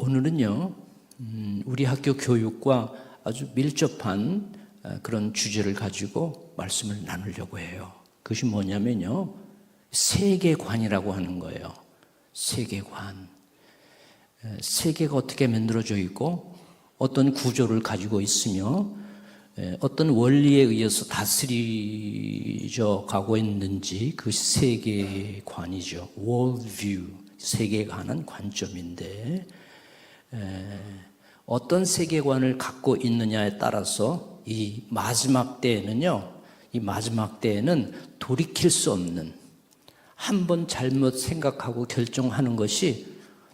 오늘은요, 우리 학교 교육과 아주 밀접한 그런 주제를 가지고 말씀을 나누려고 해요. 그것이 뭐냐면요, 세계관이라고 하는 거예요. 세계관. 세계가 어떻게 만들어져 있고 어떤 구조를 가지고 있으며 어떤 원리에 의해서 다스려져 가고 있는지, 그것이 세계관이죠. worldview, 세계에 관한 관점인데, 어떤 세계관을 갖고 있느냐에 따라서 이 마지막 때에는요, 이 마지막 때에는 돌이킬 수 없는, 한번 잘못 생각하고 결정하는 것이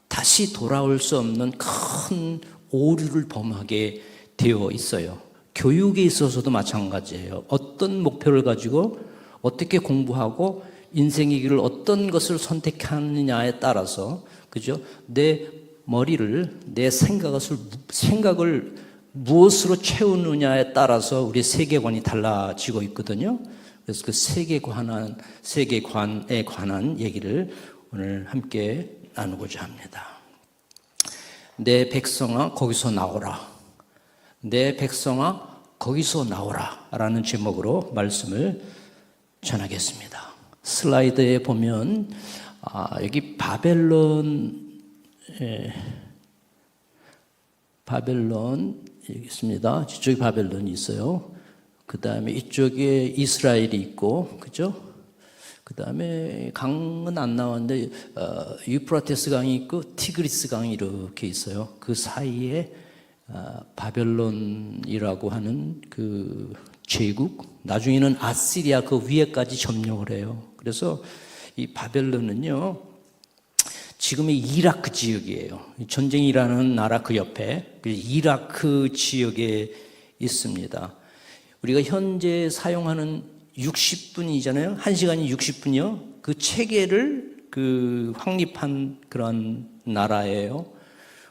다시 돌아올 수 없는 큰 오류를 범하게 되어 있어요. 교육에 있어서도 마찬가지예요. 어떤 목표를 가지고 어떻게 공부하고 인생의 길을 어떤 것을 선택하느냐에 따라서, 그죠? 내 머리를, 내 생각을 무엇으로 채우느냐에 따라서 우리 세계관이 달라지고 있거든요. 그래서 그 세계관에 관한 얘기를 오늘 함께 나누고자 합니다. 내 백성아 거기서 나오라. 내 백성아 거기서 나오라 라는 제목으로 말씀을 전하겠습니다. 슬라이드에 보면 여기 바벨론 여기 있습니다. 이쪽에 바벨론이 있어요. 그 다음에 이쪽에 이스라엘이 있고, 그죠? 그 다음에 강은 안 나왔는데 유프라테스 강이 있고 티그리스 강이 이렇게 있어요. 그 사이에 바벨론이라고 하는 그 제국, 나중에는 아시리아 그 위에까지 점령을 해요. 그래서 이 바벨론은요, 지금의 이라크 지역이에요. 전쟁이 일어나는 나라 그 옆에 이라크 지역에 있습니다. 우리가 현재 사용하는 60분이잖아요. 1시간이 60분이요. 그 체계를 확립한 그런 나라예요.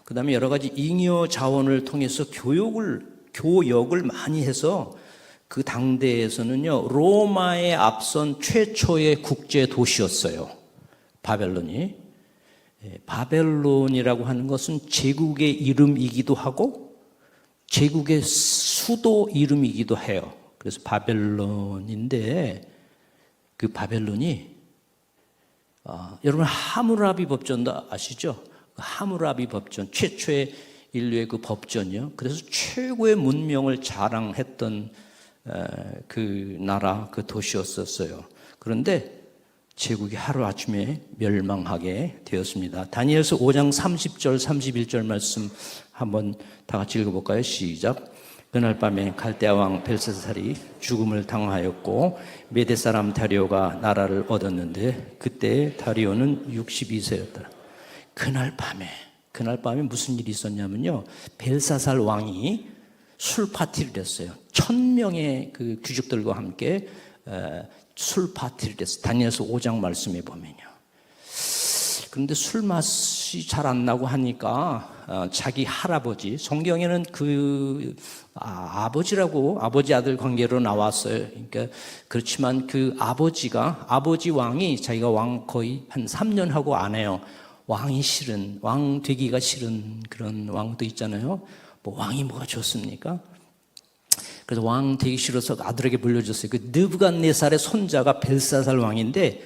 그 다음에 여러 가지 잉여 자원을 통해서 교역을 많이 해서 그 당대에서는요, 로마에 앞선 최초의 국제 도시였어요. 바벨론이. 바벨론이라고 하는 것은 제국의 이름이기도 하고 제국의 수도 이름이기도 해요. 그래서 바벨론인데, 그 바벨론이 여러분 하무라비 법전도 아시죠? 하무라비 법전, 최초의 인류의 그 법전이요. 그래서 최고의 문명을 자랑했던 그 나라, 그 도시였었어요. 그런데 제국이 하루아침에 멸망하게 되었습니다. 다니엘서 5장 30절 31절 말씀 한번 다 같이 읽어볼까요? 시작. 그날 밤에 갈대아 왕 벨사살이 죽음을 당하였고 메대 사람 다리오가 나라를 얻었는데 그때 다리오는 62세였더라. 그날 밤에 무슨 일이 있었냐면요, 벨사살 왕이 술 파티를 했어요. 1000명의 그 귀족들과 함께 술 파티를 했어요. 다니엘서 5장 말씀에 보면요. 그런데 술 맛이 잘 안 나고 하니까 자기 할아버지, 성경에는 아버지 아들 관계로 나왔어요. 그러니까 그렇지만 그 아버지 왕이 자기가 왕 거의 한 3년 하고 안 해요. 왕 되기가 싫은 그런 왕도 있잖아요. 뭐 왕이 뭐가 좋습니까? 그래서 왕 되기 싫어서 아들에게 물려줬어요. 그 느부갓네살의 손자가 벨사살 왕인데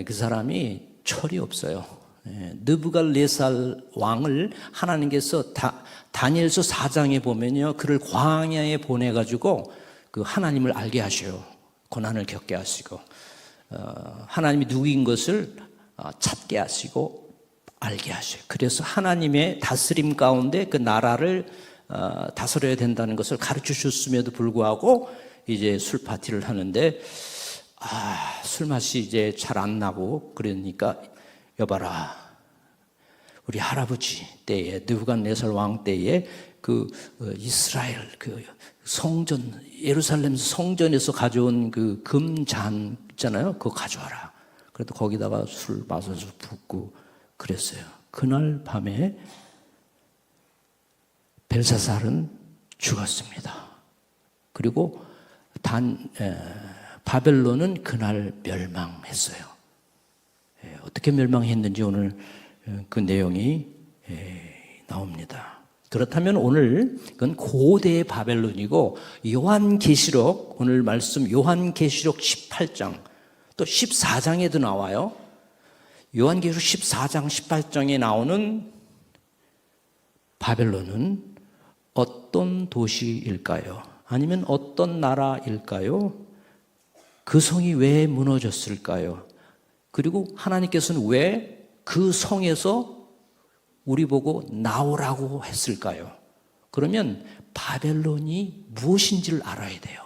그 사람이 철이 없어요. 느부갓네살 왕을 하나님께서 다니엘서 4장에 보면요, 그를 광야에 보내가지고 그 하나님을 알게 하셔요. 고난을 겪게 하시고 하나님이 누구인 것을 찾게 하시고 알게 하셔요. 그래서 하나님의 다스림 가운데 그 나라를 다스려야 된다는 것을 가르쳐 줬음에도 불구하고 이제 술 파티를 하는데 술 맛이 이제 잘 안 나고, 그러니까 여봐라, 우리 할아버지 때에, 느부갓네살 왕 때에 그 이스라엘 그 성전, 예루살렘 성전에서 가져온 그 금잔 있잖아요. 그거 가져와라. 그래도 거기다가 술 마셔서 붓고 그랬어요. 그날 밤에 벨사살은 죽었습니다. 그리고 바벨론은 그날 멸망했어요. 어떻게 멸망했는지 오늘 그 내용이 나옵니다. 그렇다면 오늘 그건 고대의 바벨론이고 요한계시록 오늘 말씀 요한계시록 18장 또 14장에도 나와요. 요한계시록 14장 18장에 나오는 바벨론은 어떤 도시일까요? 아니면 어떤 나라일까요? 그 성이 왜 무너졌을까요? 그리고 하나님께서는 왜 그 성에서 우리 보고 나오라고 했을까요? 그러면 바벨론이 무엇인지를 알아야 돼요.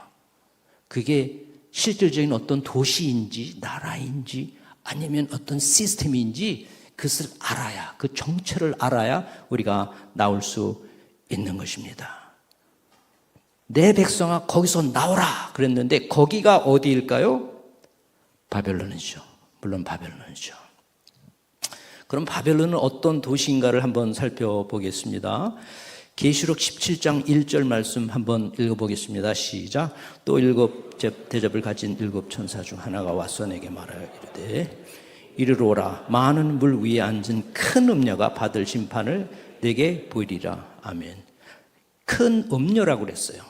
그게 실질적인 어떤 도시인지 나라인지 아니면 어떤 시스템인지 그것을 알아야, 그 정체를 알아야 우리가 나올 수 있는 것입니다. 내 백성아 거기서 나오라 그랬는데 거기가 어디일까요? 바벨론이죠. 물론 바벨론이죠. 그럼 바벨론은 어떤 도시인가를 한번 살펴보겠습니다. 계시록 17장 1절 말씀 한번 읽어보겠습니다. 시작. 또 일곱 대접을 가진 일곱 천사 중 하나가 와서 내게 말하여 이르되 이리로 오라. 많은 물 위에 앉은 큰 음녀가 받을 심판을 내게 보이리라. 아멘. 큰 음녀라고 그랬어요.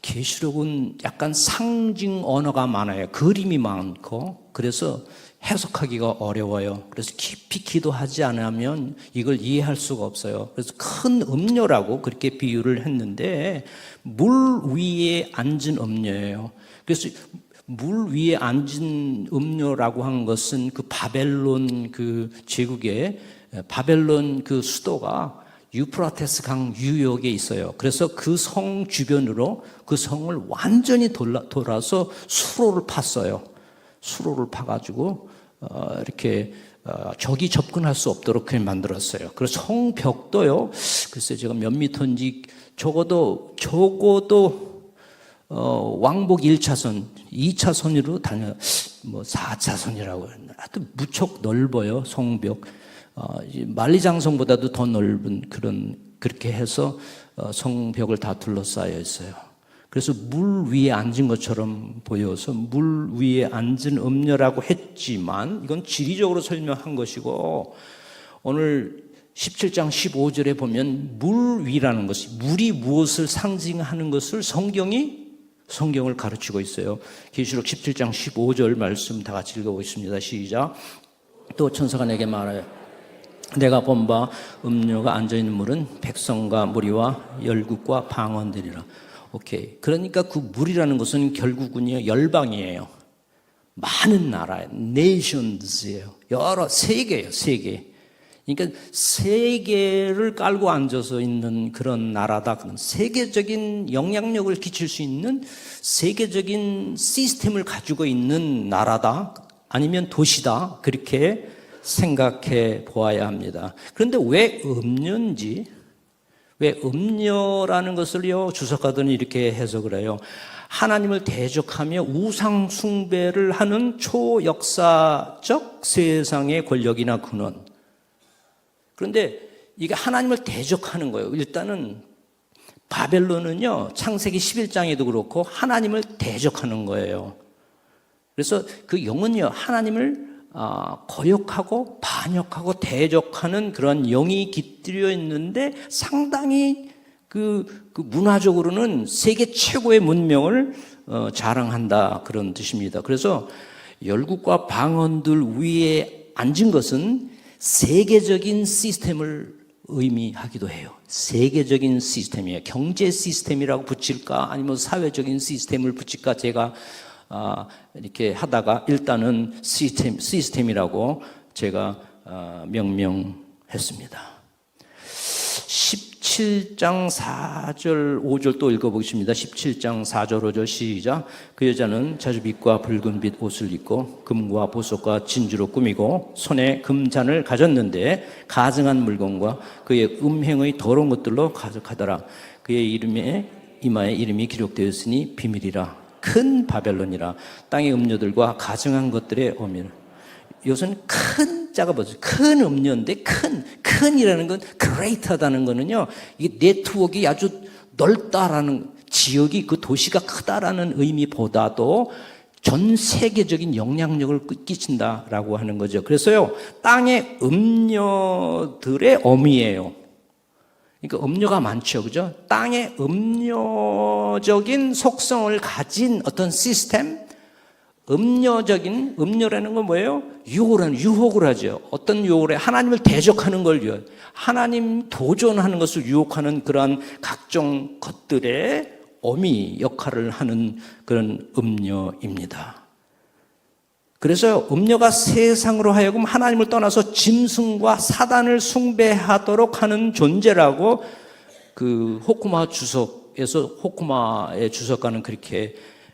계시록은 약간 상징 언어가 많아요. 그림이 많고 그래서 해석하기가 어려워요. 그래서 깊이 기도하지 않으면 이걸 이해할 수가 없어요. 그래서 큰 음녀라고 그렇게 비유를 했는데 물 위에 앉은 음녀예요. 그래서 물 위에 앉은 음녀라고 한 것은 그 바벨론 그 제국의 바벨론 그 수도가 유프라테스 강 유역에 있어요. 그래서 그 성 주변으로 그 성을 완전히 돌아서 수로를 팠어요. 수로를 파가지고 이렇게 적이 접근할 수 없도록 그렇게 만들었어요. 그래서 성벽도요. 글쎄 제가 몇 미터인지 적어도 왕복 1차선, 2차선으로 다녀 4차선이라고 했나. 하여튼 무척 넓어요. 성벽. 만리장성보다도 더 넓은 그렇게 해서 성벽을 다 둘러싸여 있어요. 그래서 물 위에 앉은 것처럼 보여서 물 위에 앉은 음녀라고 했지만 이건 지리적으로 설명한 것이고 오늘 17장 15절에 보면 물 위라는 것이 물이 무엇을 상징하는 것을 성경을 가르치고 있어요. 계시록 17장 15절 말씀 다 같이 읽어보겠습니다. 시작. 또 천사가 내게 말하여 내가 본 바 음녀가 앉아있는 물은 백성과 무리와 열국과 방언들이라. 오케이. 그러니까 그 물이라는 것은 결국은요, 열방이에요. 많은 나라예요. nations예요. 여러 세계예요, 세계. 그러니까 세계를 깔고 앉아서 있는 그런 나라다. 세계적인 영향력을 끼칠 수 있는 세계적인 시스템을 가지고 있는 나라다. 아니면 도시다. 그렇게 생각해 보아야 합니다. 그런데 왜 음녀인지, 왜 음녀라는 것을요, 주석가들은 이렇게 해석을 해요. 하나님을 대적하며 우상 숭배를 하는 초역사적 세상의 권력이나 근원. 그런데 이게 하나님을 대적하는 거예요. 일단은 바벨론은요, 창세기 11장에도 그렇고 하나님을 대적하는 거예요. 그래서 그 영은요, 하나님을 거역하고 반역하고 대적하는 그런 영이 깃들여 있는데 상당히 그 문화적으로는 세계 최고의 문명을 자랑한다 그런 뜻입니다. 그래서 열국과 방언들 위에 앉은 것은 세계적인 시스템을 의미하기도 해요. 세계적인 시스템이에요. 경제 시스템이라고 붙일까 아니면 사회적인 시스템을 붙일까 제가 이렇게 하다가 일단은 시스템이라고 제가 명명했습니다. 17장 4절 5절 또 읽어보겠습니다. 17장 4절 5절 시작. 그 여자는 자주빛과 붉은빛 옷을 입고 금과 보석과 진주로 꾸미고 손에 금잔을 가졌는데 가증한 물건과 그의 음행의 더러운 것들로 가득하더라. 그의 이마에 이름이 기록되었으니 비밀이라. 큰 바벨론이라. 땅의 음료들과 가증한 것들의 어미라. 이것은 큰 자가 뭐죠? 큰 음료인데 큰이라는 건 great하다는 거는요. 이게 네트워크가 아주 넓다라는 지역이 그 도시가 크다라는 의미보다도 전 세계적인 영향력을 끼친다라고 하는 거죠. 그래서요, 땅의 음녀들의 어미예요. 그러니까 음녀가 많죠, 그죠? 땅의 음녀적인 속성을 가진 어떤 시스템, 음녀라는 건 뭐예요? 유혹을 하죠. 어떤 유혹을 해? 하나님을 대적하는 걸 유혹. 하나님 도전하는 것을 유혹하는 그러한 각종 것들의 어미 역할을 하는 그런 음녀입니다. 그래서 음녀가 세상으로 하여금 하나님을 떠나서 짐승과 사단을 숭배하도록 하는 존재라고 그 호쿠마 주석에서 호쿠마의 주석가는 그렇게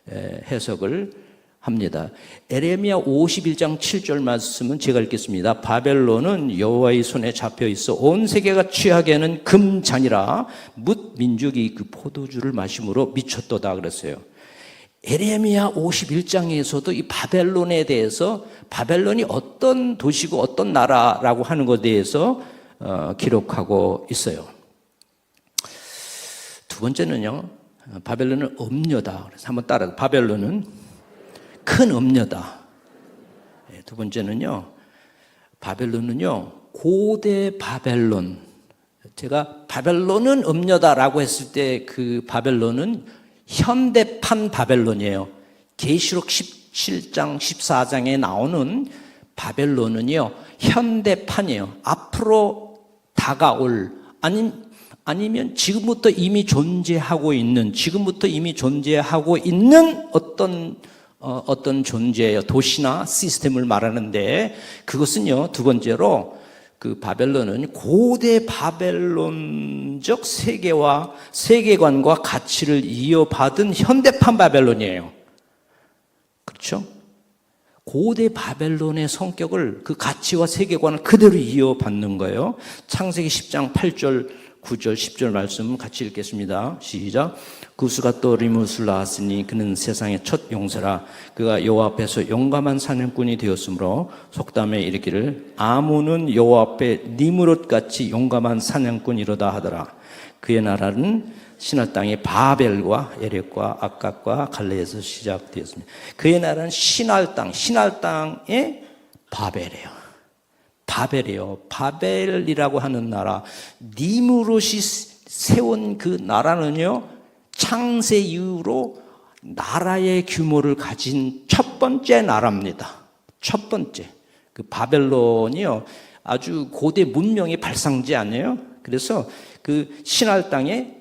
해석을 합니다. 에레미야 51장 7절 말씀은 제가 읽겠습니다. 바벨론은 여호와의 손에 잡혀 있어 온 세계가 취하게 하는 금잔이라 뭇 민족이 그 포도주를 마심으로 미쳤도다 그랬어요. 에레미야 51장에서도 이 바벨론에 대해서 바벨론이 어떤 도시고 어떤 나라라고 하는 것에 대해서 기록하고 있어요. 두 번째는요, 바벨론은 음녀다. 그래서 한번 따라서 바벨론은 큰 음녀다. 두 번째는요, 바벨론은요, 고대 바벨론. 제가 바벨론은 음녀다라고 했을 때 그 바벨론은 현대판 바벨론이에요. 계시록 17장, 14장에 나오는 바벨론은요, 현대판이에요. 앞으로 다가올, 아니면 지금부터 이미 존재하고 있는 어떤 존재예요. 도시나 시스템을 말하는데 그것은요, 두 번째로 그 바벨론은 고대 바벨론적 세계관과 가치를 이어받은 현대판 바벨론이에요. 그렇죠? 고대 바벨론의 성격을 그 가치와 세계관을 그대로 이어받는 거예요. 창세기 10장 8절 9절 10절 말씀 같이 읽겠습니다. 시작. 구스가 또 리뭇을 낳았으니 그는 세상의 첫 용사라. 그가 여호와 앞에서 용감한 사냥꾼이 되었으므로 속담에 이르기를 아몬은 여호와 앞에 니므롯같이 용감한 사냥꾼이로다 하더라. 그의 나라는 신할 땅의 바벨과 에렉과 악각과 갈레에서 시작되었습니다. 그의 나라는 신할 땅의 바벨이에요. 바벨이라고 하는 나라, 니므롯이 세운 그 나라는요, 창세 이후로 나라의 규모를 가진 첫 번째 나라입니다. 첫 번째. 그 바벨론이요, 아주 고대 문명의 발상지 아니에요? 그래서 그 신할 땅에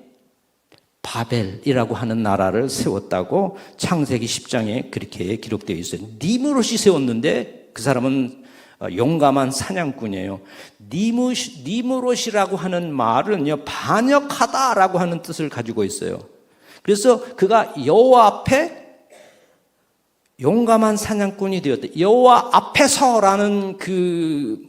바벨이라고 하는 나라를 세웠다고 창세기 10장에 그렇게 기록되어 있어요. 니므롯이 세웠는데 그 사람은 용감한 사냥꾼이에요. 니므롯이라고 하는 말은요, 반역하다라고 하는 뜻을 가지고 있어요. 그래서 그가 여호와 앞에 용감한 사냥꾼이 되었다. 여호와 앞에서라는 그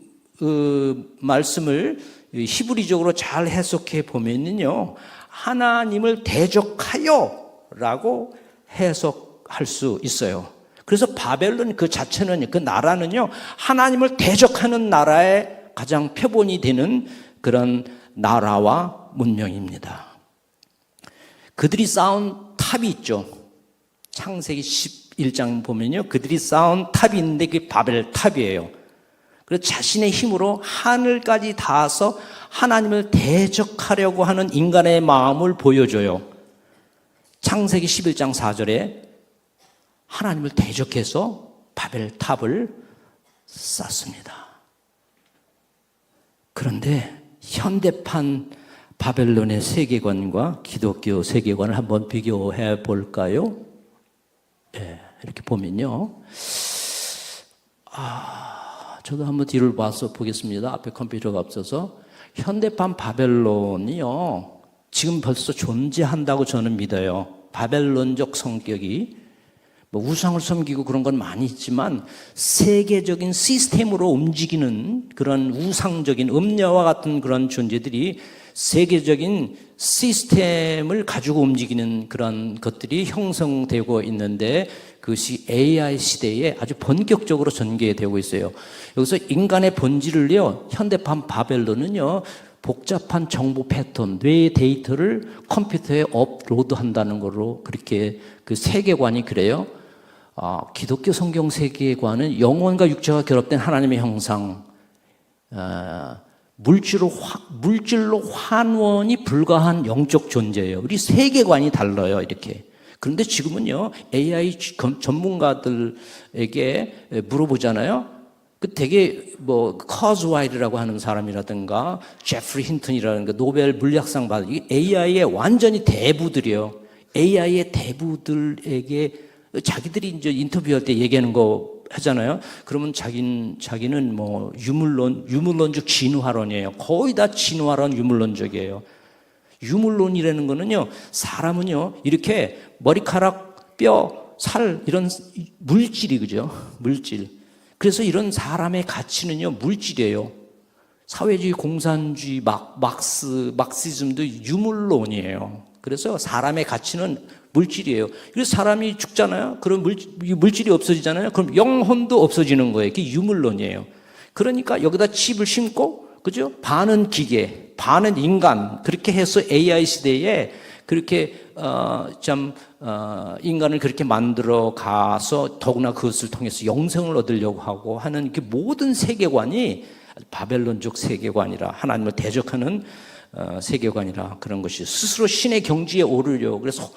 말씀을 히브리적으로 잘 해석해 보면요, 하나님을 대적하여라고 해석할 수 있어요. 그래서 바벨론 그 자체는, 그 나라는요, 하나님을 대적하는 나라의 가장 표본이 되는 그런 나라와 문명입니다. 그들이 쌓은 탑이 있죠. 창세기 11장 보면요, 그들이 쌓은 탑이 있는데 그게 바벨 탑이에요. 그래서 자신의 힘으로 하늘까지 닿아서 하나님을 대적하려고 하는 인간의 마음을 보여줘요. 창세기 11장 4절에 하나님을 대적해서 바벨 탑을 쌓습니다. 그런데 현대판 바벨론의 세계관과 기독교 세계관을 한번 비교해 볼까요? 네, 이렇게 보면요. 저도 한번 뒤를 봐서 보겠습니다. 앞에 컴퓨터가 없어서. 현대판 바벨론이요, 지금 벌써 존재한다고 저는 믿어요. 바벨론적 성격이 우상을 섬기고 그런 건 많이 있지만 세계적인 시스템으로 움직이는 그런 우상적인 음녀와 같은 그런 존재들이 세계적인 시스템을 가지고 움직이는 그런 것들이 형성되고 있는데 그것이 AI 시대에 아주 본격적으로 전개되고 있어요. 여기서 인간의 본질을요, 현대판 바벨론은요, 복잡한 정보 패턴, 뇌의 데이터를 컴퓨터에 업로드한다는 거로 그렇게 그 세계관이 그래요. 기독교 성경 세계관은 영혼과 육체가 결합된 하나님의 형상, 물질로 환원이 불가한 영적 존재예요. 우리 세계관이 달라요, 이렇게. 그런데 지금은요, AI 전문가들에게 물어보잖아요. 그 되게 커즈와일이라고 하는 사람이라든가, 제프리 힌턴이라든가 노벨 물리학상 받은 AI의 완전히 대부들이에요. AI의 대부들에게 자기들이 이제 인터뷰할 때 얘기하는 거 하잖아요. 그러면 자기는 유물론적 진화론이에요. 거의 다 진화론 유물론적이에요. 유물론이라는 거는요, 사람은요, 이렇게 머리카락, 뼈, 살, 이런 물질이, 그죠? 물질. 그래서 이런 사람의 가치는요, 물질이에요. 사회주의, 공산주의, 막시즘도 유물론이에요. 그래서 사람의 가치는 물질이에요. 그래서 사람이 죽잖아요. 그럼 물질이 없어지잖아요. 그럼 영혼도 없어지는 거예요. 그게 유물론이에요. 그러니까 여기다 칩을 심고, 그죠? 반은 기계, 반은 인간. 그렇게 해서 AI 시대에 그렇게, 인간을 그렇게 만들어 가서 더구나 그것을 통해서 영생을 얻으려고 하고 하는 그 모든 세계관이 바벨론적 세계관이라, 하나님을 대적하는 세계관이라 그런 것이 스스로 신의 경지에 오르려. 그래서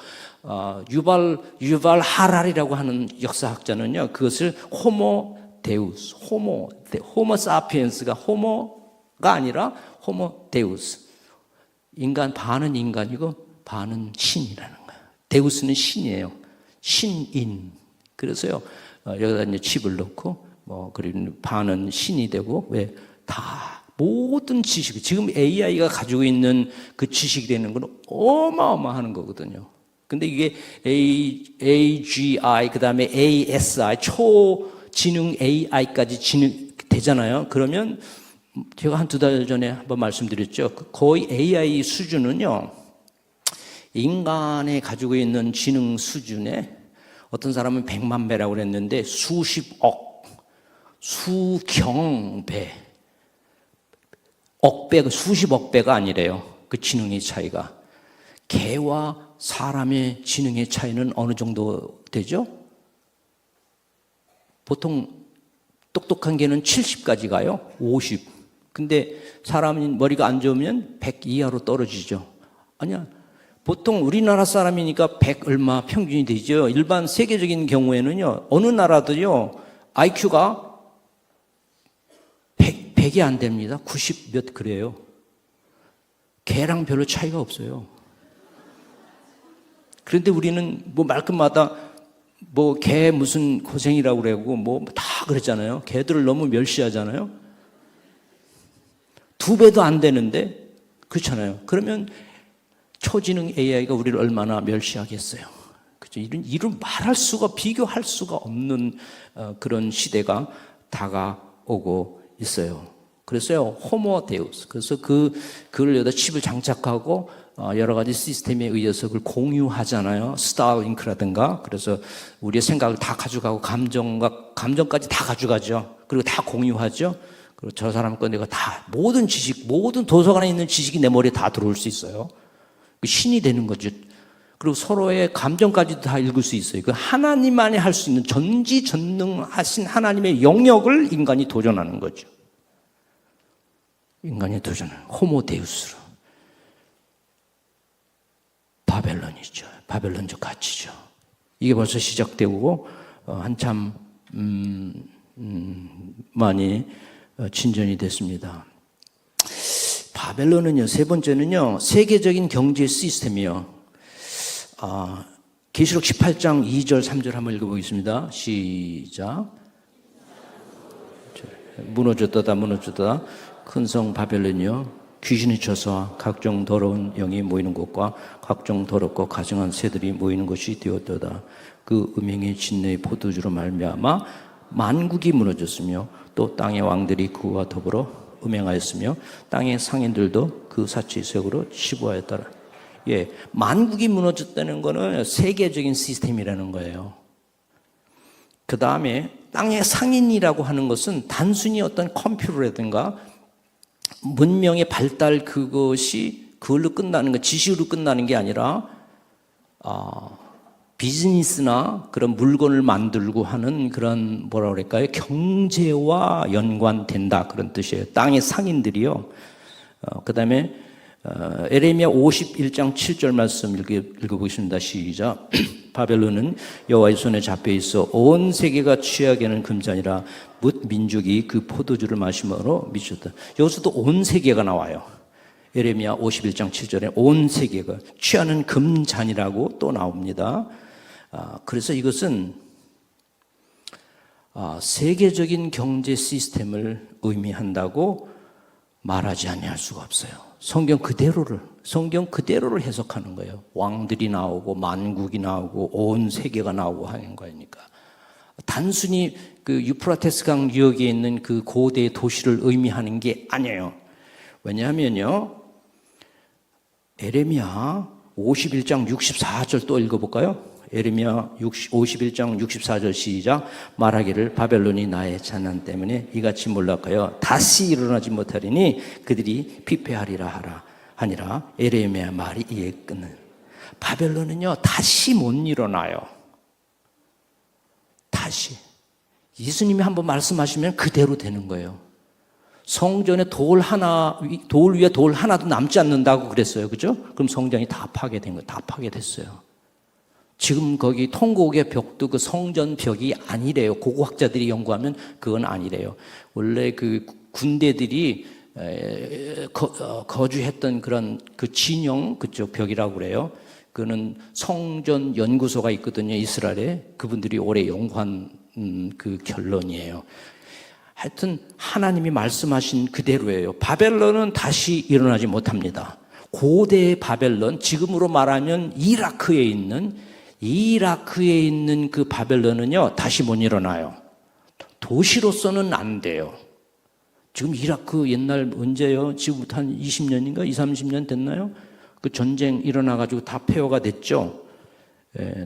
유발 하랄이라고 하는 역사학자는요, 그것을 호모 데우스, 호모 사피엔스가 호모가 아니라 호모 데우스. 인간 반은 인간이고 반은 신이라는 거예요. 데우스는 신이에요. 신인. 그래서요, 여기다 이제 칩을 넣고 그리고 반은 신이 되고, 왜 다 모든 지식, 지금 AI가 가지고 있는 그 지식이 되는 건 어마어마한 거거든요. 근데 이게 AGI, 그 다음에 ASI, 초지능 AI까지 되잖아요. 그러면 제가 한 2달 전에 한번 말씀드렸죠. 거의 AI 수준은요, 인간이 가지고 있는 지능 수준에 어떤 사람은 100만 배라고 그랬는데 수십억, 수경 배, 억배, 수십억 배가 아니래요. 그 지능의 차이가. 개와 사람의 지능의 차이는 어느 정도 되죠? 보통 똑똑한 개는 70까지 가요. 50. 근데 사람 머리가 안 좋으면 100 이하로 떨어지죠. 아니야. 보통 우리나라 사람이니까 100 얼마 평균이 되죠. 일반 세계적인 경우에는요, 어느 나라도요, IQ가 100이 안 됩니다. 90 몇 그래요. 개랑 별로 차이가 없어요. 그런데 우리는 말끝마다 개 무슨 고생이라고 그러고 다 그랬잖아요. 개들을 너무 멸시하잖아요. 2배도 안 되는데, 그렇잖아요. 그러면 초지능 AI가 우리를 얼마나 멸시하겠어요. 그죠? 이런 말할 수가, 비교할 수가 없는 그런 시대가 다가오고 있어요. 그래서요, 호모 데우스. 그래서 그걸 여기다 칩을 장착하고 여러 가지 시스템에 의해서 그걸 공유하잖아요. 스타링크라든가. 그래서 우리의 생각을 다 가져가고 감정까지 다 가져가죠. 그리고 다 공유하죠. 그리고 저 사람 거 내가 다 모든 지식, 모든 도서관에 있는 지식이 내 머리에 다 들어올 수 있어요. 신이 되는 거죠. 그리고 서로의 감정까지도 다 읽을 수 있어요. 그 하나님만이 할 수 있는 전지전능하신 하나님의 영역을 인간이 도전하는 거죠. 인간이 도전하는 호모데우스로. 바벨론이죠. 바벨론적 가치죠. 이게 벌써 시작되고 한참 많이 진전이 됐습니다. 바벨론은요, 세 번째는요, 세계적인 경제 시스템이요. 계시록 18장 2절 3절 한번 읽어보겠습니다. 시작. 무너졌다 무너졌다 큰 성 바벨론이요, 귀신이 쳐서 각종 더러운 영이 모이는 곳과 각종 더럽고 가증한 새들이 모이는 곳이 되었도다. 그 음행의 진노의 포도주로 말미암아 만국이 무너졌으며 또 땅의 왕들이 그와 더불어 음행하였으며 땅의 상인들도 그 사치색으로 치부하였더라. 예, 만국이 무너졌다는 것은 세계적인 시스템이라는 거예요. 그 다음에 땅의 상인이라고 하는 것은 단순히 어떤 컴퓨터라든가 문명의 발달, 그것이 그걸로 끝나는 거, 지식으로 끝나는 게 아니라 비즈니스나 그런 물건을 만들고 하는 그런 뭐라 그럴까요? 경제와 연관된다 그런 뜻이에요. 땅의 상인들이요. 그다음에 에레미야 51장 7절 말씀 읽어보겠습니다. 시작. 바벨론은 여호와의 손에 잡혀 있어 온 세계가 취하게는 금잔이라 뭇 민족이 그 포도주를 마심으로 미쳤다. 여기서도 온 세계가 나와요. 에레미야 51장 7절에 온 세계가 취하는 금잔이라고 또 나옵니다. 그래서 이것은 세계적인 경제 시스템을 의미한다고 말하지 아니할 수가 없어요. 성경 그대로를 해석하는 거예요. 왕들이 나오고 만국이 나오고 온 세계가 나오고 하는 거니까. 단순히 그 유프라테스 강 유역에 있는 그 고대 도시를 의미하는 게 아니에요. 왜냐하면요, 에레미야 51장 64절 또 읽어볼까요? 에레미야 51장 64절 시작. 말하기를 바벨론이 나의 잔난 때문에 이같이 몰락하여 다시 일어나지 못하리니 그들이 피폐하리라 하니라. 에레미야 말이 이에 끝는. 바벨론은요 다시 못 일어나요. 다시. 예수님이 한번 말씀하시면 그대로 되는 거예요. 성전에 돌 위에 돌 하나도 남지 않는다고 그랬어요. 그죠? 그럼 성전이 다 파괴된 거예요. 다 파괴됐어요. 지금 거기 통곡의 벽도 그 성전 벽이 아니래요. 고고학자들이 연구하면 그건 아니래요. 원래 그 군대들이 거주했던 그런 그 진영 그쪽 벽이라고 그래요. 그는 성전 연구소가 있거든요. 이스라엘에. 그분들이 오래 연구한 그 결론이에요. 하여튼 하나님이 말씀하신 그대로예요. 바벨론은 다시 일어나지 못합니다. 고대의 바벨론, 지금으로 말하면 이라크에 있는 그 바벨론은요 다시 못 일어나요. 도시로서는 안 돼요. 지금 이라크 옛날 언제요? 지금부터 한 20년인가 20-30년 됐나요? 그 전쟁 일어나가지고 다 폐허가 됐죠.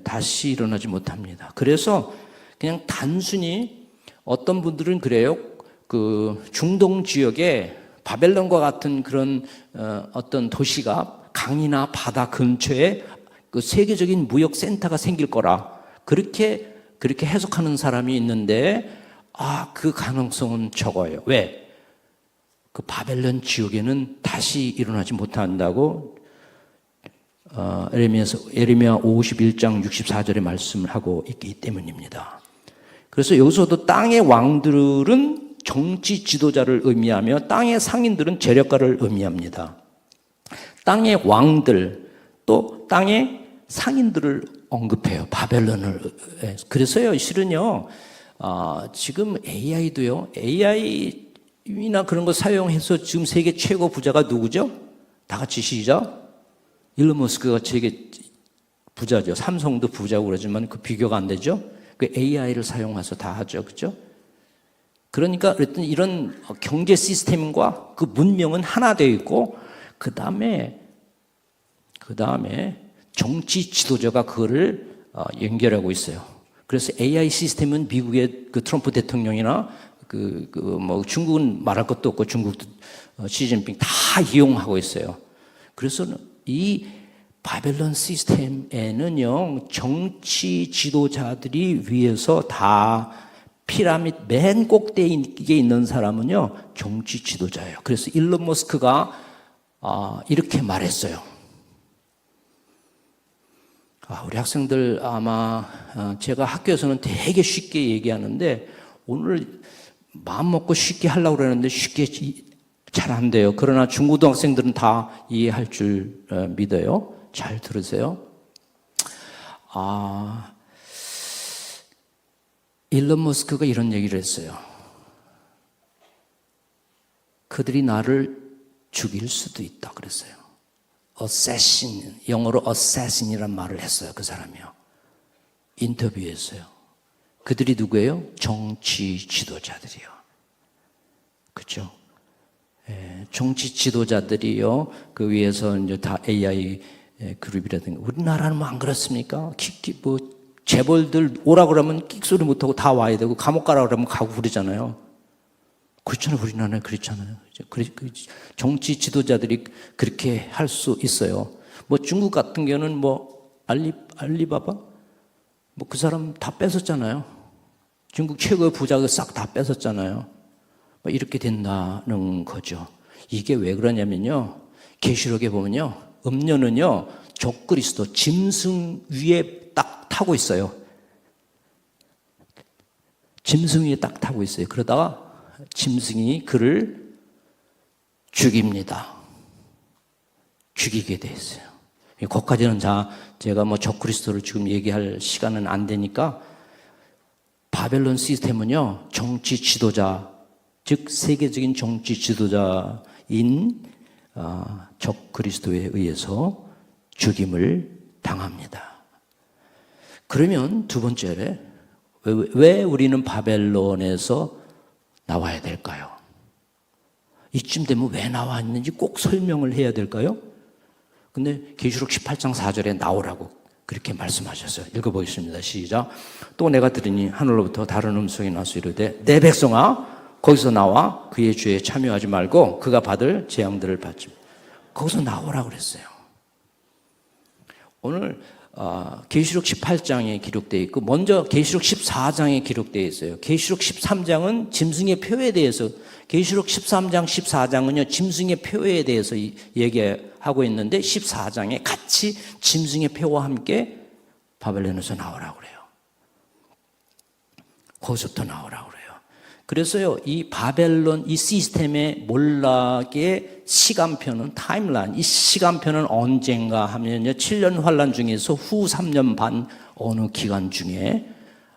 다시 일어나지 못합니다. 그래서 그냥 단순히 어떤 분들은 그래요. 그 중동 지역에 바벨론과 같은 그런 어떤 도시가 강이나 바다 근처에 그 세계적인 무역 센터가 생길 거라 그렇게 해석하는 사람이 있는데 그 가능성은 적어요. 왜? 그 바벨론 지역에는 다시 일어나지 못한다고 에레미야 51장 64절에 말씀을 하고 있기 때문입니다. 그래서 여기서도 땅의 왕들은 정치 지도자를 의미하며 땅의 상인들은 재력가를 의미합니다. 땅의 왕들 또 땅의 상인들을 언급해요. 바벨론을. 그래서요, 실은요, 지금 AI도요, AI나 그런 거 사용해서 지금 세계 최고 부자가 누구죠? 다 같이 시작. 일론 머스크가 세계 부자죠. 삼성도 부자고 그러지만 그 비교가 안 되죠? 그 AI를 사용해서 다 하죠. 그죠? 그러니까 이런 경제 시스템과 그 문명은 하나 되어 있고, 그 다음에 정치 지도자가 그거를 연결하고 있어요. 그래서 AI 시스템은 미국의 그 트럼프 대통령이나 뭐 중국은 말할 것도 없고 중국도 시진핑 다 이용하고 있어요. 그래서 이 바벨론 시스템에는요, 정치 지도자들이 위에서 다 피라미드 맨 꼭대기에 있는 사람은요, 정치 지도자예요. 그래서 일론 머스크가 이렇게 말했어요. 우리 학생들 아마 제가 학교에서는 되게 쉽게 얘기하는데 오늘 마음 먹고 쉽게 하려고 그러는데 쉽게 잘 안 돼요. 그러나 중고등학생들은 다 이해할 줄 믿어요. 잘 들으세요. 일론 머스크가 이런 얘기를 했어요. 그들이 나를 죽일 수도 있다 그랬어요. assassin, 영어로 assassin이란 말을 했어요. 그 사람이요. 인터뷰했어요. 그들이 누구예요? 정치 지도자들이요. 그렇죠? 정치 지도자들이요. 그 위에서 이제 다 AI 그룹이라든가. 우리나라는 뭐 안 그렇습니까? 뭐 재벌들 오라 그러면 끽소리 못하고 다 와야 되고 감옥 가라 그러면 가고 그러잖아요. 그렇잖아요. 우리나라는 그렇잖아요. 정치 지도자들이 그렇게 할 수 있어요. 뭐 중국 같은 경우는 뭐 알리바바 뭐 그 사람 다 뺏었잖아요. 중국 최고의 부자가 싹 다 뺏었잖아요. 뭐 이렇게 된다는 거죠. 이게 왜 그러냐면요. 계시록에 보면요. 음료는요. 적그리스도 짐승 위에 딱 타고 있어요. 짐승 위에 딱 타고 있어요. 그러다가 짐승이 그를 죽입니다. 죽이게 돼 있어요. 거기까지는 제가 뭐 적그리스도를 지금 얘기할 시간은 안 되니까 바벨론 시스템은요, 정치 지도자, 즉 세계적인 정치 지도자인 적그리스도에 의해서 죽임을 당합니다. 그러면 두 번째로 왜 우리는 바벨론에서 나와야 될까요? 이쯤 되면 왜 나왔는지 꼭 설명을 해야 될까요? 근데 계시록 18장 4절에 나오라고 그렇게 말씀하셨어요. 읽어보겠습니다. 시작. 또 내가 들으니 하늘로부터 다른 음성이 나서 이르되 내 백성아 거기서 나와 그의 죄에 참여하지 말고 그가 받을 재앙들을 받지. 거기서 나오라고 그랬어요. 오늘 계시록 18장에 기록되어 있고 먼저 계시록 14장에 기록되어 있어요. 계시록 13장은 짐승의 표에 대해서, 계시록 13장 14장은요 짐승의 표에 대해서 얘기하고 있는데 14장에 같이 짐승의 표와 함께 바벨론에서 나오라고 그래요. 거기서부터 나오라고 그래요. 그래서요 이 바벨론 이 시스템의 몰락의 시간표는 타임라인, 이 시간표는 언젠가 하면요 7년 환란 중에서 후 3년 반 어느 기간 중에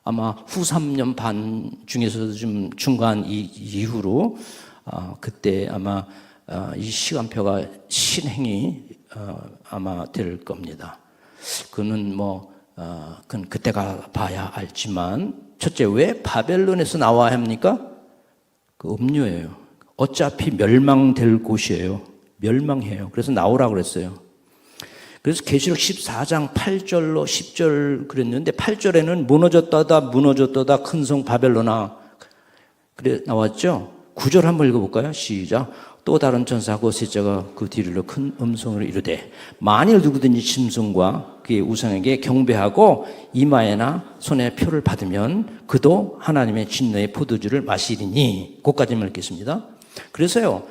아마 후 3년 반 중에서도 좀 중간 이후로 그때 아마 이 시간표가 실행이 아마 될 겁니다. 그는 그건 그때가 봐야 알지만 첫째 왜 바벨론에서 나와야 합니까? 그 음료예요. 어차피 멸망될 곳이에요. 멸망해요. 그래서 나오라고 그랬어요. 그래서 계시록 14장 8절로 10절 그랬는데 8절에는 무너졌다다 큰 성 바벨론아 그래 나왔죠. 9절 한번 읽어볼까요? 시작. 또 다른 천사고 셋째가 그 뒤로 큰 음성으로 이르되 만일 누구든지 짐승과 그의 우상에게 경배하고 이마에나 손에 표를 받으면 그도 하나님의 진노의 포도주를 마시리니. 그것까지만 읽겠습니다. 그래서요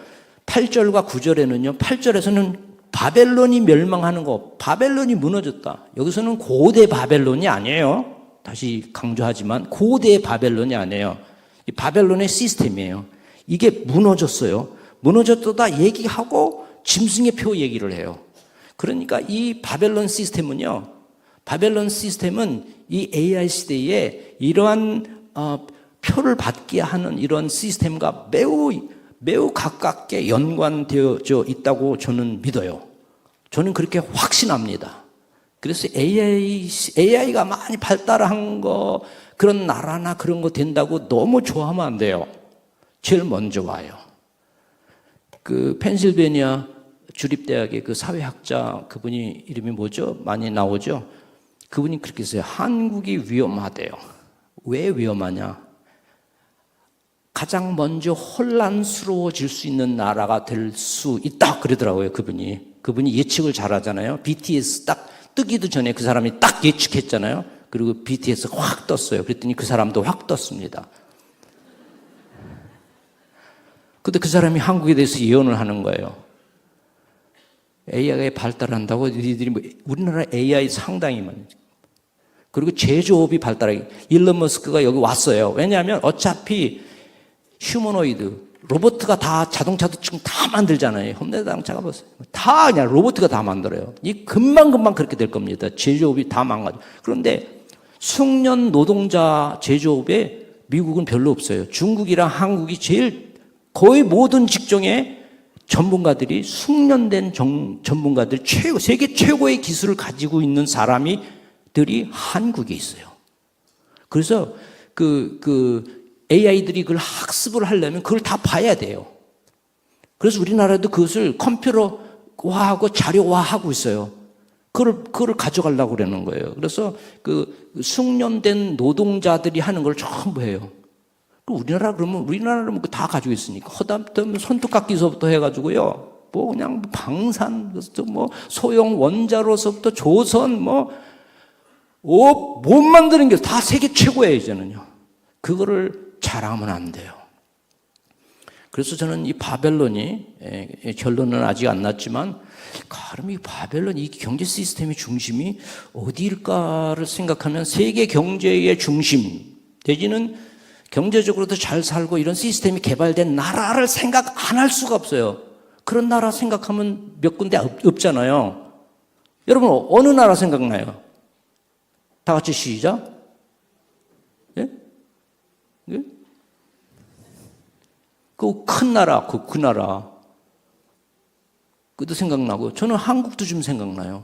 8절과 9절에는요 8절에서는 바벨론이 멸망하는 거, 바벨론이 무너졌다. 여기서는 고대 바벨론이 아니에요. 다시 강조하지만 고대 바벨론이 아니에요. 이 바벨론의 시스템이에요. 이게 무너졌어요. 무너졌다 얘기하고 짐승의 표 얘기를 해요. 그러니까 이 바벨론 시스템은 이 AI 시대에 이러한 표를 받게 하는 이런 시스템과 매우 가깝게 연관되어져 있다고 저는 믿어요. 저는 그렇게 확신합니다. 그래서 AI가 많이 발달한 거, 그런 나라나 그런 거 된다고 너무 좋아하면 안 돼요. 제일 먼저 와요. 그 펜실베니아 주립대학의 그 사회학자 그분이 이름이 뭐죠? 많이 나오죠? 그분이 그렇게 했어요. 한국이 위험하대요. 왜 위험하냐? 가장 먼저 혼란스러워질 수 있는 나라가 될 수 있다 그러더라고요. 그분이 예측을 잘하잖아요. BTS 딱 뜨기도 전에 그 사람이 딱 예측했잖아요. 그리고 BTS 확 떴어요. 그랬더니 그 사람도 확 떴습니다. 근데 그 사람이 한국에 대해서 예언을 하는 거예요. AI가 발달한다고 너희들이 우리나라 AI 상당히 많이. 그리고 제조업이 발달하기. 일론 머스크가 여기 왔어요. 왜냐하면 어차피 휴머노이드, 로봇가 다 자동차도 지금 다 만들잖아요. 현대자동차가 보세요. 다 그냥 로봇가 다 만들어요. 이 금방 그렇게 될 겁니다. 제조업이 다 망가져. 그런데 숙련 노동자 제조업에 미국은 별로 없어요. 중국이랑 한국이 거의 모든 직종에 전문가들이 숙련된 전문가들 세계 최고의 기술을 가지고 있는 사람들이 한국에 있어요. 그래서 AI들이 그걸 학습을 하려면 그걸 다 봐야 돼요. 그래서 우리나라도 그것을 컴퓨터화하고 자료화하고 있어요. 그걸 가져가려고 그러는 거예요. 그래서 그 숙련된 노동자들이 하는 걸 전부 해요. 우리나라는 다 가지고 있으니까 허담 손톱깎이서부터 해가지고요. 그냥 방산, 소형 원자로서부터 조선, 못 만드는 게 다 세계 최고예요, 이제는요. 그거를 자랑하면 안 돼요. 그래서 저는 이 바벨론이, 결론은 아직 안 났지만, 그럼 이 바벨론, 이 경제 시스템의 중심이 어디일까를 생각하면 세계 경제의 중심, 내지는 경제적으로도 잘 살고 이런 시스템이 개발된 나라를 생각 안 할 수가 없어요. 그런 나라 생각하면 몇 군데 없잖아요. 여러분, 어느 나라 생각나요? 다 같이 시작. 예? 예? 그 큰 나라, 그 나라. 그것도 생각나고, 저는 한국도 좀 생각나요.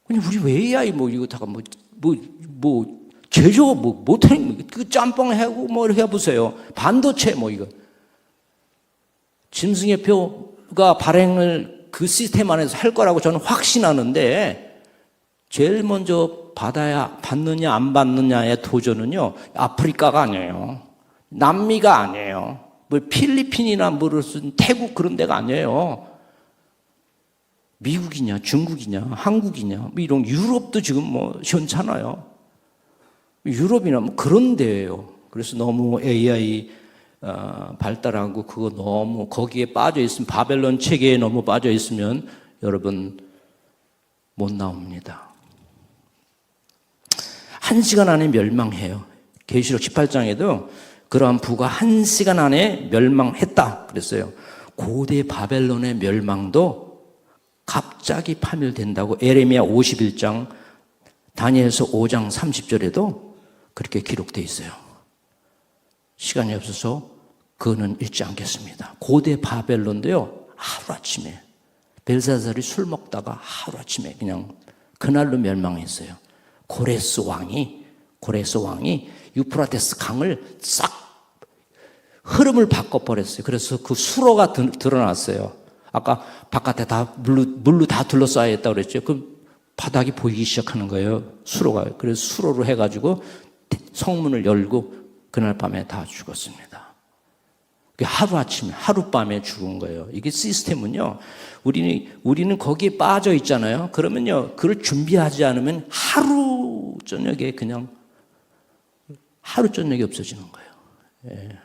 아니, 우리 왜 AI 이거 다가 제조 못하는, 그 짬뽕 해고 해보세요. 반도체 이거. 짐승의 표가 발행을 그 시스템 안에서 할 거라고 저는 확신하는데, 제일 먼저 받느냐 안 받느냐의 도전은요, 아프리카가 아니에요. 남미가 아니에요. 필리핀이나 무슨 태국 그런 데가 아니에요. 미국이냐, 중국이냐, 한국이냐, 이런 유럽도 지금 시원찮아요. 유럽이나 그런 데예요. 그래서 너무 AI 발달하고 그거 너무 거기에 빠져 있으면, 바벨론 체계에 너무 빠져 있으면 여러분 못 나옵니다. 1시간 안에 멸망해요. 계시록 18장에도 그러한 부가 1시간 안에 멸망했다 그랬어요. 고대 바벨론의 멸망도 갑자기 파멸된다고 에레미야 51장, 다니엘서 5장 30절에도 그렇게 기록되어 있어요. 시간이 없어서 그거는 읽지 않겠습니다. 고대 바벨론도요, 하루아침에 벨사살이 술 먹다가 하루아침에 그냥 그날로 멸망했어요. 고레스 왕이 유프라테스 강을 싹 흐름을 바꿔버렸어요. 그래서 그 수로가 드러났어요. 아까 바깥에 다 물로 다 둘러싸여 있다고 그랬죠. 그 바닥이 보이기 시작하는 거예요. 수로가. 그래서 수로로 해가지고 성문을 열고 그날 밤에 다 죽었습니다. 하루아침에, 하룻밤에 죽은 거예요. 이게 시스템은요, 우리는 거기에 빠져 있잖아요. 그러면요, 그걸 준비하지 않으면 하루 저녁에 없어지는 거예요. 예.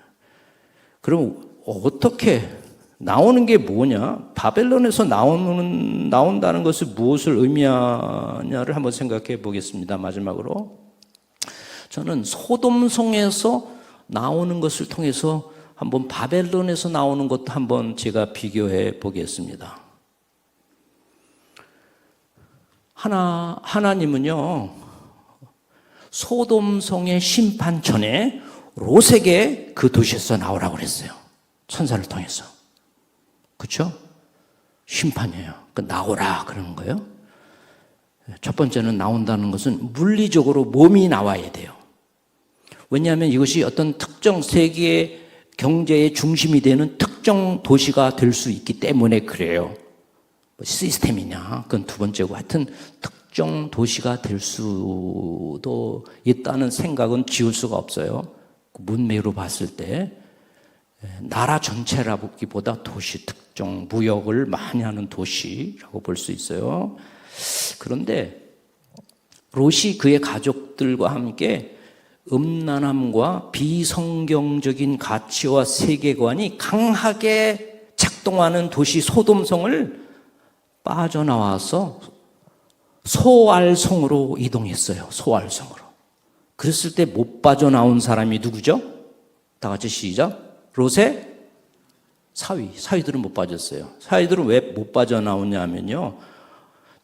그럼 어떻게 나오는 게 뭐냐? 바벨론에서 나온다는 것을 무엇을 의미하냐를 한번 생각해 보겠습니다. 마지막으로 저는 소돔성에서 나오는 것을 통해서 한번 바벨론에서 나오는 것도 한번 제가 비교해 보겠습니다. 하나님은요, 소돔성의 심판 전에 롯에게 그 도시에서 나오라고 그랬어요. 천사를 통해서. 그렇죠? 심판이에요. 나오라 그러는 거예요. 첫 번째는 나온다는 것은 물리적으로 몸이 나와야 돼요. 왜냐하면 이것이 어떤 특정 세계의 경제의 중심이 되는 특정 도시가 될 수 있기 때문에 그래요. 시스템이냐, 그건 두 번째고, 하여튼 특정 도시가 될 수도 있다는 생각은 지울 수가 없어요. 문맥으로 봤을 때 나라 전체라기보다 도시, 특정 무역을 많이 하는 도시라고 볼 수 있어요. 그런데 롯이 그의 가족들과 함께 음란함과 비성경적인 가치와 세계관이 강하게 작동하는 도시 소돔성을 빠져나와서 소알성으로 이동했어요. 소알성으로. 그랬을 때 못 빠져나온 사람이 누구죠? 다 같이 시작. 롯의 사위들은 못 빠졌어요. 사위들은 왜 못 빠져나오냐면요,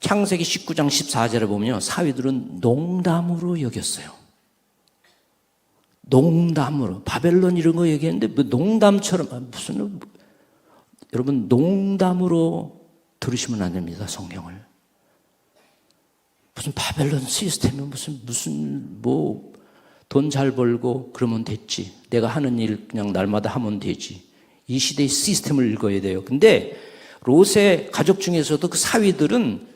창세기 19장 14절에 보면요, 사위들은 농담으로 여겼어요. 농담으로. 바벨론 이런 거 얘기했는데 농담처럼, 여러분 농담으로 들으시면 안 됩니다. 성경을. 무슨 바벨론 시스템이 돈 잘 벌고 그러면 됐지. 내가 하는 일 그냥 날마다 하면 되지. 이 시대의 시스템을 읽어야 돼요. 근데 롯의 가족 중에서도 그 사위들은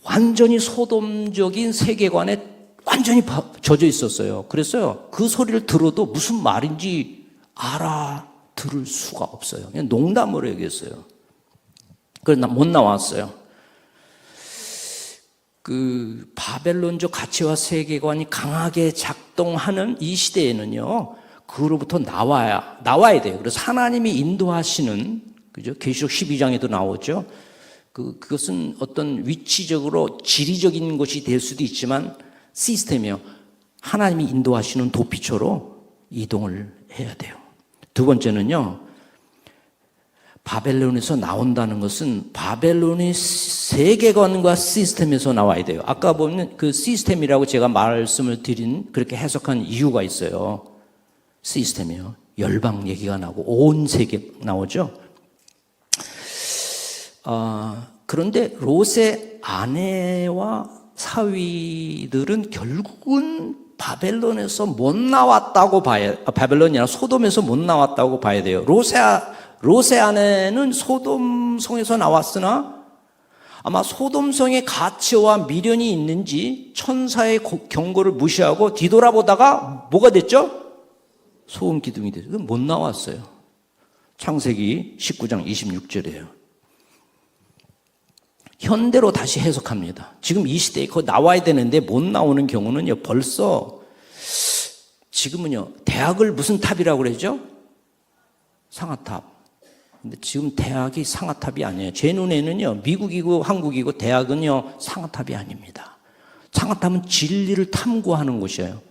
완전히 소돔적인 세계관에 완전히 젖어 있었어요. 그래서 그 소리를 들어도 무슨 말인지 알아들을 수가 없어요. 그냥 농담으로 얘기했어요. 그래서 못 나왔어요. 그 바벨론적 가치와 세계관이 강하게 작동하는 이 시대에는요, 그로부터 나와야 돼요. 그래서 하나님이 인도하시는, 그죠? 계시록 12장에도 나오죠. 그것은 어떤 위치적으로 지리적인 것이 될 수도 있지만 시스템이요. 하나님이 인도하시는 도피처로 이동을 해야 돼요. 두 번째는요, 바벨론에서 나온다는 것은 바벨론의 세계관과 시스템에서 나와야 돼요. 아까 보면 그 시스템이라고 제가 말씀을 드린, 그렇게 해석한 이유가 있어요. 시스템이요. 열방 얘기가 나오고 온 세계 나오죠. 그런데 롯의 아내와 사위들은 결국은 바벨론에서 못 나왔다고 바벨론이 아니라 소돔에서 못 나왔다고 봐야 돼요. 롯의 아내는 소돔성에서 나왔으나 아마 소돔성의 가치와 미련이 있는지 천사의 경고를 무시하고 뒤돌아보다가 뭐가 됐죠? 소금 기둥이 됐어요. 못 나왔어요. 창세기 19장 26절이에요. 현대로 다시 해석합니다. 지금 이 시대에 그거 나와야 되는데 못 나오는 경우는요, 벌써 지금은요, 대학을 무슨 탑이라고 그러죠? 상아탑. 근데 지금 대학이 상아탑이 아니에요. 제 눈에는요, 미국이고 한국이고 대학은요, 상아탑이 아닙니다. 상아탑은 진리를 탐구하는 곳이에요.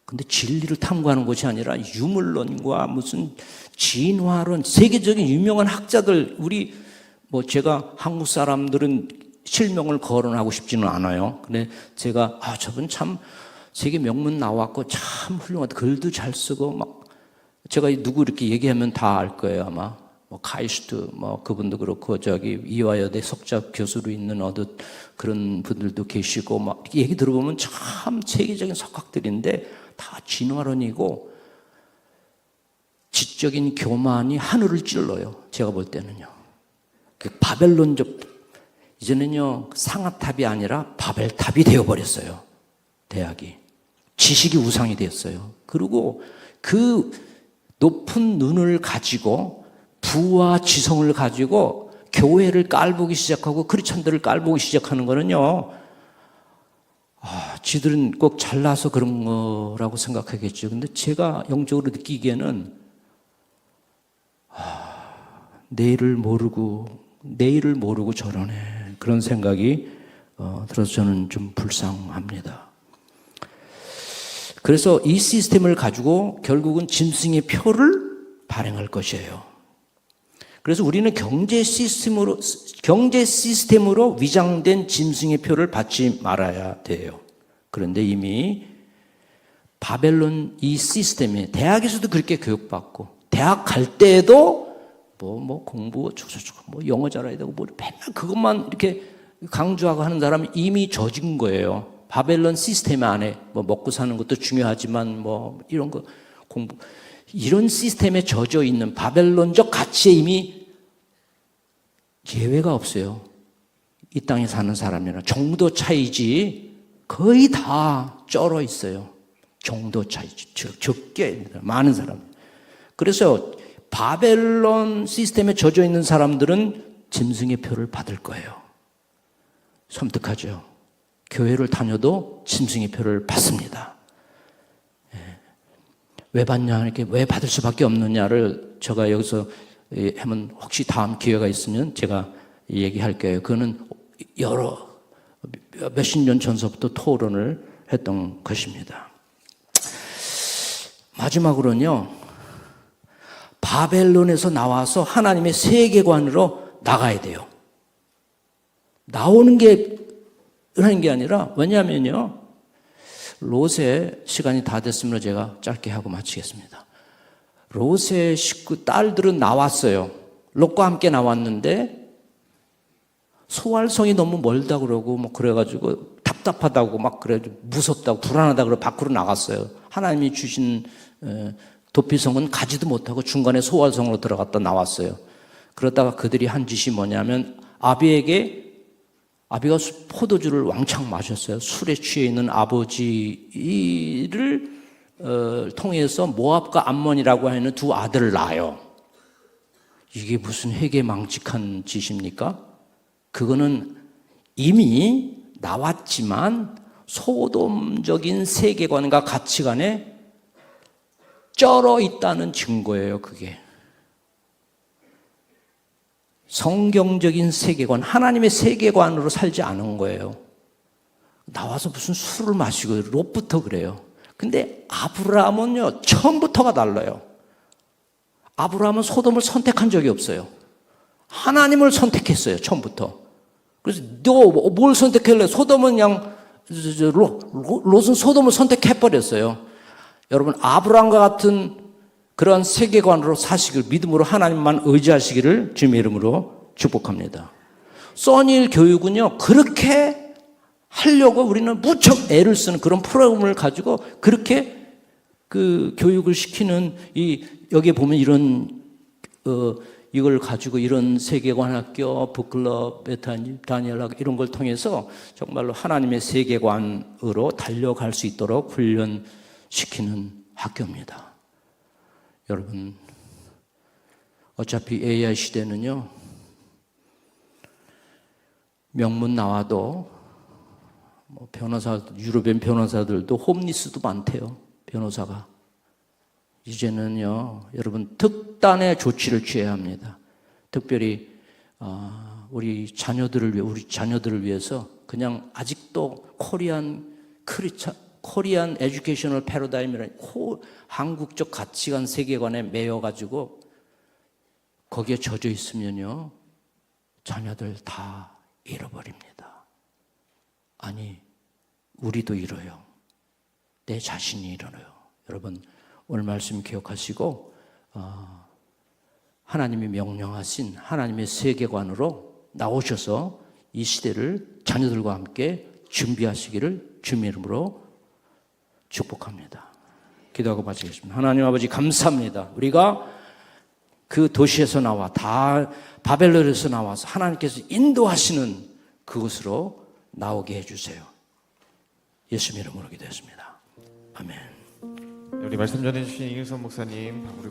근데 진리를 탐구하는 것이 아니라 유물론과 무슨 진화론, 세계적인 유명한 학자들, 제가 한국 사람들은 실명을 거론하고 싶지는 않아요. 근데 제가, 저분 참 세계 명문 나왔고 참 훌륭하다. 글도 잘 쓰고 제가 누구 이렇게 얘기하면 다 알 거예요, 아마. 카이스트, 그분도 그렇고, 이화여대 석좌 교수로 있는 그런 분들도 계시고, 얘기 들어보면 참 세계적인 석학들인데, 다 진화론이고, 지적인 교만이 하늘을 찔러요. 제가 볼 때는요. 바벨론적, 이제는요, 상아탑이 아니라 바벨탑이 되어버렸어요. 대학이. 지식이 우상이 되었어요. 그리고 그 높은 눈을 가지고 부와 지성을 가지고 교회를 깔보기 시작하고 크리스천들을 깔보기 시작하는 거는요, 지들은 꼭 잘나서 그런 거라고 생각하겠죠. 근데 제가 영적으로 느끼기에는 내일을 모르고 저러네, 그런 생각이 들어서 저는 좀 불쌍합니다. 그래서 이 시스템을 가지고 결국은 짐승의 표를 발행할 것이에요. 그래서 우리는 경제 시스템으로 위장된 짐승의 표를 받지 말아야 돼요. 그런데 이미 바벨론 이 시스템에 대학에서도 그렇게 교육받고, 대학 갈 때에도 공부 영어 잘해야 되고 맨날 그것만 이렇게 강조하고 하는 사람은 이미 젖은 거예요. 바벨론 시스템 안에 먹고 사는 것도 중요하지만 이런 거 공부, 이런 시스템에 젖어 있는 바벨론적 가치에 이미 예외가 없어요. 이 땅에 사는 사람이나 정도 차이지 거의 다 쩔어 있어요. 정도 차이지. 적게 많은 사람. 그래서 바벨론 시스템에 젖어 있는 사람들은 짐승의 표를 받을 거예요. 섬뜩하죠. 교회를 다녀도 짐승의 표를 받습니다. 왜 받냐, 이렇게 왜 받을 수밖에 없느냐를 제가 여기서 하면 혹시 다음 기회가 있으면 제가 얘기할게요. 그거는 몇십 년 전서부터 토론을 했던 것입니다. 마지막으로는요, 바벨론에서 나와서 하나님의 세계관으로 나가야 돼요. 나오는 게 하는 게 아니라, 왜냐하면요, 롯의 시간이 다 됐으므로 제가 짧게 하고 마치겠습니다. 롯의 딸들은 나왔어요. 롯과 함께 나왔는데 소활성이 너무 멀다 그러고 그래가지고 답답하다고 그래가지고 무섭다고 불안하다고 그러고 밖으로 나갔어요. 하나님이 주신 도피성은 가지도 못하고 중간에 소활성으로 들어갔다 나왔어요. 그러다가 그들이 한 짓이 뭐냐면 아비가 포도주를 왕창 마셨어요. 술에 취해 있는 아버지를 통해서 모압과 암몬이라고 하는 두 아들을 낳아요. 이게 무슨 회개망측한 짓입니까? 그거는 이미 나왔지만 소돔적인 세계관과 가치관에 쩔어 있다는 증거예요, 그게. 성경적인 세계관, 하나님의 세계관으로 살지 않은 거예요. 나와서 무슨 술을 마시고 롯부터 그래요. 근데 아브라함은요, 처음부터가 달라요. 아브라함은 소돔을 선택한 적이 없어요. 하나님을 선택했어요, 처음부터. 그래서 너 뭘 선택할래? 소돔은 그냥 롯은 소돔을 선택해버렸어요. 여러분, 아브라함과 같은 그런 세계관으로 사시길, 믿음으로 하나님만 의지하시기를 주님의 이름으로 축복합니다. 써니힐 교육은요, 그렇게 하려고 우리는 무척 애를 쓰는 그런 프로그램을 가지고 그렇게 그 교육을 시키는, 여기에 보면 이런, 이걸 가지고 이런 세계관 학교, 북클럽, 다니엘 학교 이런 걸 통해서 정말로 하나님의 세계관으로 달려갈 수 있도록 훈련시키는 학교입니다. 여러분, 어차피 AI 시대는요, 명문 나와도 변호사, 유럽인 변호사들도 홈리스도 많대요, 변호사가. 이제는요, 여러분, 특단의 조치를 취해야 합니다. 특별히 우리 자녀들을 위해서 그냥 아직도 코리안 에듀케이셔널 패러다임이라는 한국적 가치관 세계관에 매여가지고 거기에 젖어 있으면요, 자녀들 다 잃어버립니다. 아니, 우리도 잃어요. 내 자신이 잃어요. 여러분, 오늘 말씀 기억하시고 하나님이 명령하신 하나님의 세계관으로 나오셔서 이 시대를 자녀들과 함께 준비하시기를 주님의 이름으로 축복합니다. 기도하고 마치겠습니다. 하나님 아버지, 감사합니다. 우리가 그 도시에서 나와 바벨론에서 나와서 하나님께서 인도하시는 그곳으로 나오게 해주세요. 예수님 이름으로 기도했습니다. 아멘. 우리 말씀 전해주신 이길선 목사님, 우리